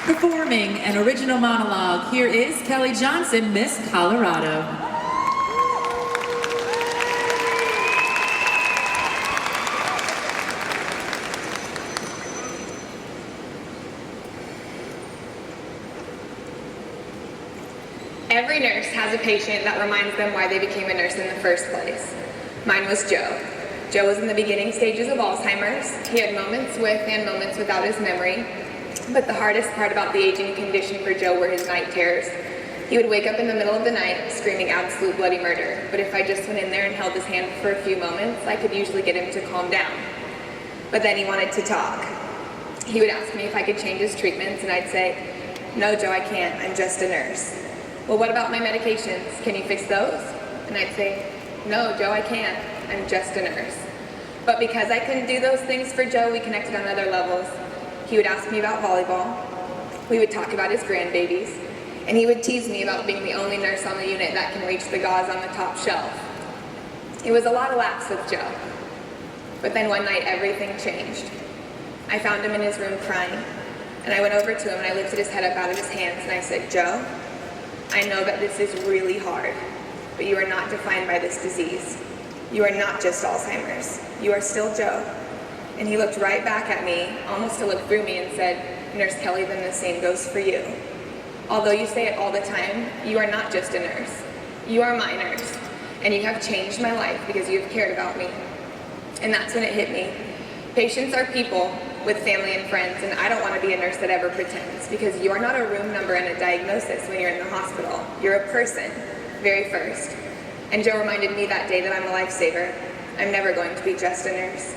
Performing an original monologue, here is Kelly Johnson, Miss Colorado. Every nurse has a patient that reminds them why they became a nurse in the first place. Mine was Joe. Joe was in the beginning stages of Alzheimer's. He had moments with and moments without his memory. But the hardest part about the aging condition for Joe were his night terrors. He would wake up in the middle of the night screaming absolute bloody murder. But if I just went in there and held his hand for a few moments, I could usually get him to calm down. But then he wanted to talk. He would ask me if I could change his treatments, and I'd say, "No, Joe, I can't. I'm just a nurse." "Well, what about my medications? Can you fix those?" And I'd say, "No, Joe, I can't. I'm just a nurse." But because I couldn't do those things for Joe, we connected on other levels. He would ask me about volleyball. We would talk about his grandbabies. And he would tease me about being the only nurse on the unit that can reach the gauze on the top shelf. It was a lot of laughs with Joe. But then one night, everything changed. I found him in his room crying. And I went over to him and I lifted his head up out of his hands and I said, "Joe, I know that this is really hard, but you are not defined by this disease. You are not just Alzheimer's. You are still Joe." And he looked right back at me, almost to look through me, and said, "Nurse Kelly, then the same goes for you. Although you say it all the time, you are not just a nurse. You are my nurse, and you have changed my life because you have cared about me." And that's when it hit me. Patients are people with family and friends, and I don't want to be a nurse that ever pretends, because you are not a room number and a diagnosis when you're in the hospital. You're a person, very first. And Joe reminded me that day that I'm a lifesaver. I'm never going to be just a nurse.